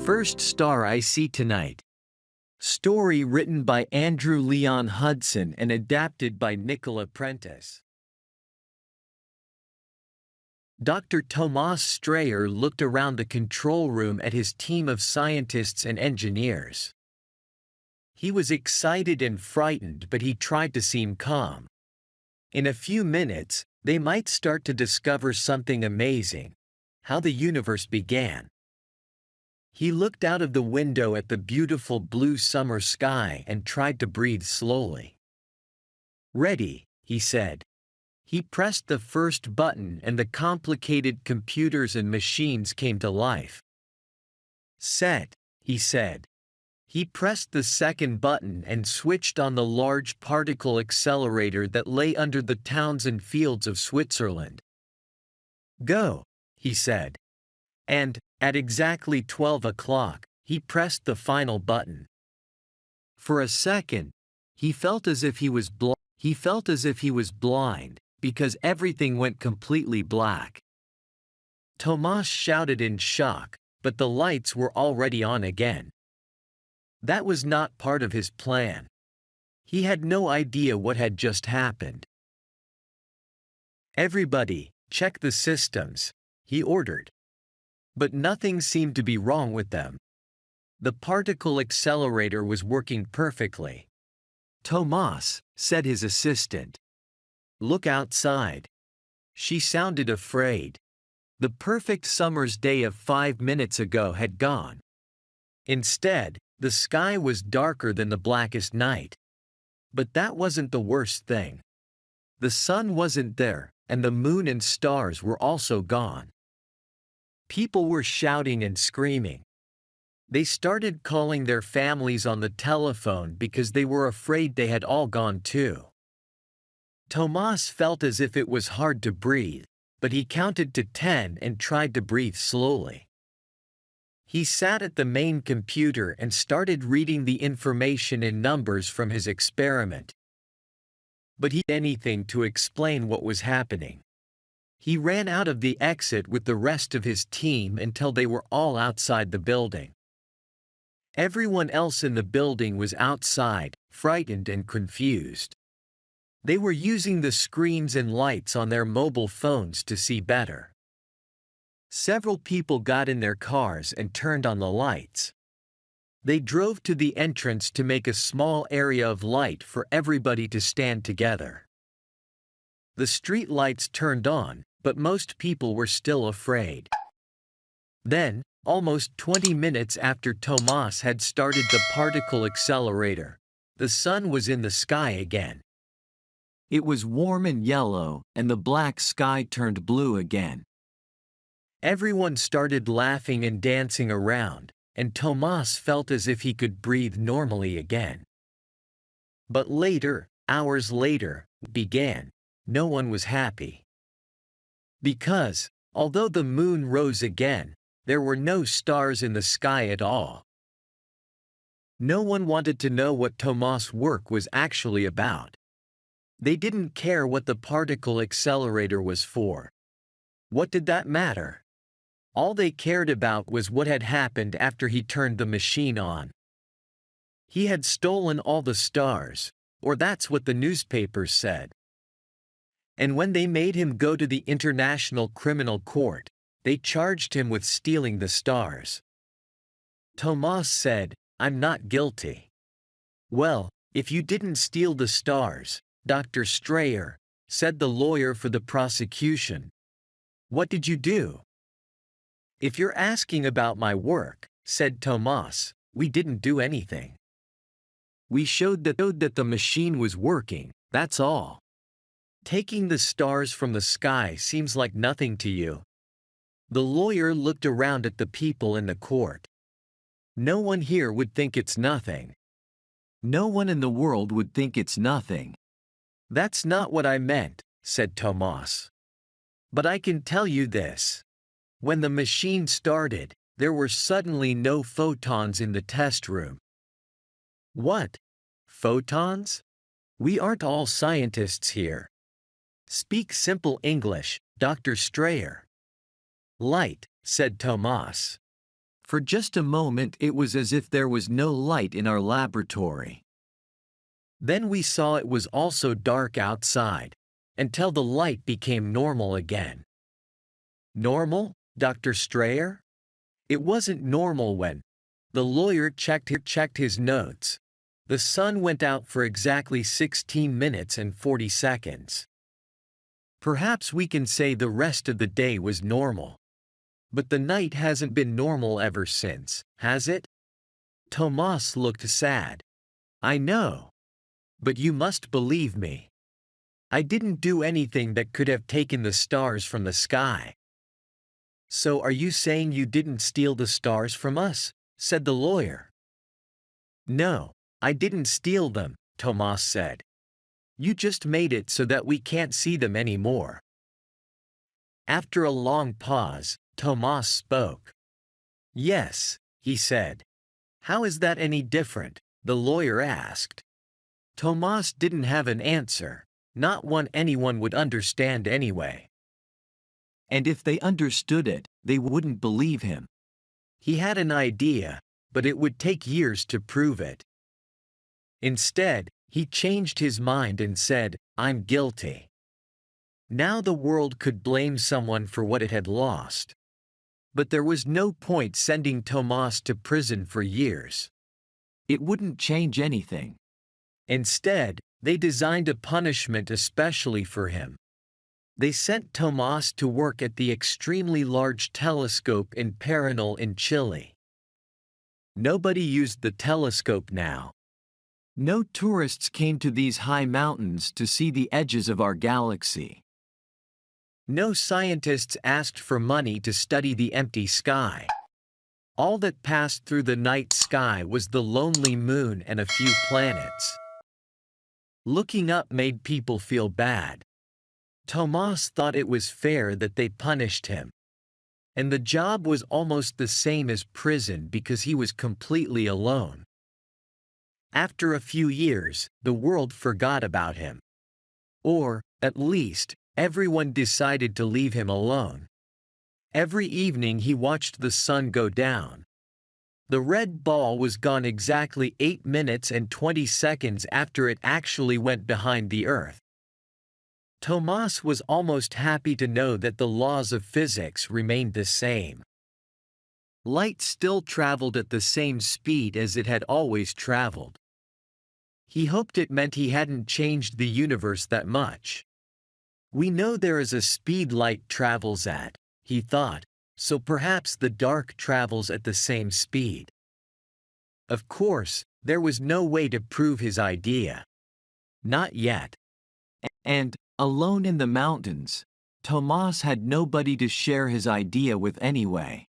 first star I see tonight. Story written by Andrew Leon Hudson and adapted by Nicola Prentis. Dr. Tomas Streyer looked around the control room at his team of scientists and engineers. He was excited and frightened, but he tried to seem calm. In a few minutes, they might start to discover something amazing: how the universe began. He looked out of the window at the beautiful blue summer sky and tried to breathe slowly. "Ready," he said. He pressed the first button and the complicated computers and machines came to life. "Set," he said. He pressed the second button and switched on the large particle accelerator that lay under the towns and fields of Switzerland. "Go," he said. And, at exactly 12 o'clock, he pressed the final button. For a second, he felt as if he was blind, because everything went completely black. Tomas shouted in shock, but the lights were already on again. That was not part of his plan. He had no idea what had just happened. "Everybody, check the systems," he ordered. But nothing seemed to be wrong with them. The particle accelerator was working perfectly. "Tomas," said his assistant. "Look outside." She sounded afraid. The perfect summer's day of 5 minutes ago had gone. Instead, the sky was darker than the blackest night. But that wasn't the worst thing. The sun wasn't there, and the moon and stars were also gone. People were shouting and screaming. They started calling their families on the telephone because they were afraid they had all gone too. Tomas felt as if it was hard to breathe, but he counted to 10 and tried to breathe slowly. He sat at the main computer and started reading the information in numbers from his experiment. But he did anything to explain what was happening. He ran out of the exit with the rest of his team until they were all outside the building. Everyone else in the building was outside, frightened and confused. They were using the screens and lights on their mobile phones to see better. Several people got in their cars and turned on the lights. They drove to the entrance to make a small area of light for everybody to stand together. The street lights turned on, but most people were still afraid. Then, almost 20 minutes after Tomas had started the particle accelerator, the sun was in the sky again. It was warm and yellow, and the black sky turned blue again. Everyone started laughing and dancing around, and Tomas felt as if he could breathe normally again. But later, hours later, began. No one was happy. Because, although the moon rose again, there were no stars in the sky at all. No one wanted to know what Tomas' work was actually about. They didn't care what the particle accelerator was for. What did that matter? All they cared about was what had happened after he turned the machine on. He had stolen all the stars, or that's what the newspapers said. And when they made him go to the International Criminal Court, they charged him with stealing the stars. Tomas said, "I'm not guilty." "Well, if you didn't steal the stars, Dr. Streyer," said the lawyer for the prosecution, "what did you do?" "If you're asking about my work," said Tomas, "we didn't do anything. We showed that the machine was working, that's all. Taking the stars from the sky seems like nothing to you." The lawyer looked around at the people in the court. "No one here would think it's nothing. No one in the world would think it's nothing." "That's not what I meant," said Tomas. "But I can tell you this. When the machine started, there were suddenly no photons in the test room." "What? Photons? We aren't all scientists here. Speak simple English, Dr. Streyer." "Light," said Tomas. For just a moment it was as if there was no light in our laboratory. Then we saw it was also dark outside, until the light became normal again. Normal, Dr. Streyer? It wasn't normal when the lawyer checked his notes. The sun went out for exactly 16 minutes and 40 seconds. Perhaps we can say the rest of the day was normal. But the night hasn't been normal ever since, has it? Tomas looked sad. I know. But you must believe me. I didn't do anything that could have taken the stars from the sky. So are you saying you didn't steal the stars from us? Said the lawyer. No, I didn't steal them, Tomas said. You just made it so that we can't see them anymore. After a long pause, Tomas spoke. Yes, he said. How is that any different? The lawyer asked. Tomas didn't have an answer, not one anyone would understand anyway. And if they understood it, they wouldn't believe him. He had an idea, but it would take years to prove it. Instead, he changed his mind and said, I'm guilty. Now the world could blame someone for what it had lost. But there was no point sending Tomas to prison for years. It wouldn't change anything. Instead, they designed a punishment especially for him. They sent Tomas to work at the extremely large telescope in Paranal in Chile. Nobody used the telescope now. No tourists came to these high mountains to see the edges of our galaxy. No scientists asked for money to study the empty sky. All that passed through the night sky was the lonely moon and a few planets. Looking up made people feel bad. Tomas thought it was fair that they punished him. And the job was almost the same as prison because he was completely alone. After a few years, the world forgot about him. Or, at least, everyone decided to leave him alone. Every evening he watched the sun go down. The red ball was gone exactly 8 minutes and 20 seconds after it actually went behind the Earth. Tomas was almost happy to know that the laws of physics remained the same. Light still traveled at the same speed as it had always traveled. He hoped it meant he hadn't changed the universe that much. We know there is a speed light travels at, he thought, so perhaps the dark travels at the same speed. Of course, there was no way to prove his idea. Not yet. And, alone in the mountains, Tomas had nobody to share his idea with anyway.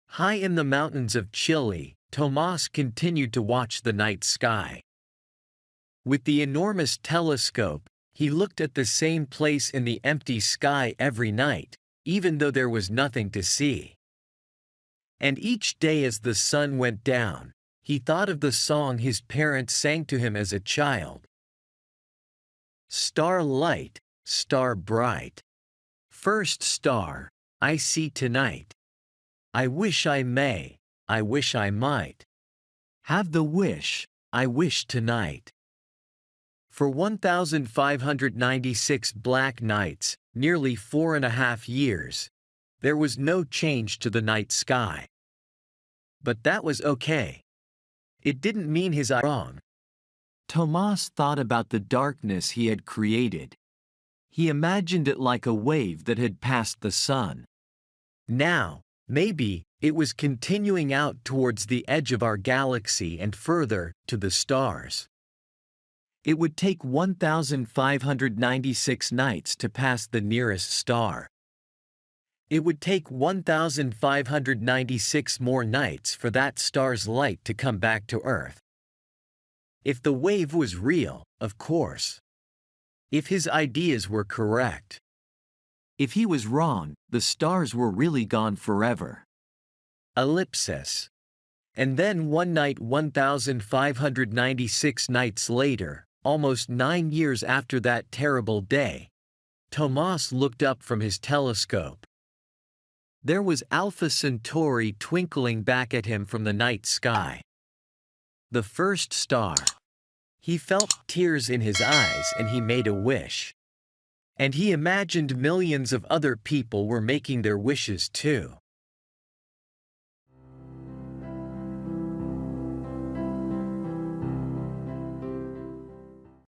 High in the mountains of Chile, Tomas continued to watch the night sky. With the enormous telescope, he looked at the same place in the empty sky every night, even though there was nothing to see. And each day as the sun went down, he thought of the song his parents sang to him as a child. Star light, star bright. First star, I see tonight. I wish I may, I wish I might. Have the wish, I wish tonight. For 1,596 black nights, nearly 4.5 years, there was no change to the night sky. But that was okay. It didn't mean his idea was wrong. Tomas thought about the darkness he had created. He imagined it like a wave that had passed the sun. Now, maybe, it was continuing out towards the edge of our galaxy and further, to the stars. It would take 1,596 nights to pass the nearest star. It would take 1,596 more nights for that star's light to come back to Earth. If the wave was real, of course. If his ideas were correct. If he was wrong, the stars were really gone forever. Ellipsis. And then one night 1,596 nights later, almost 9 years after that terrible day, Tomas looked up from his telescope. There was Alpha Centauri twinkling back at him from the night sky. The first star. He felt tears in his eyes and he made a wish. And he imagined millions of other people were making their wishes too.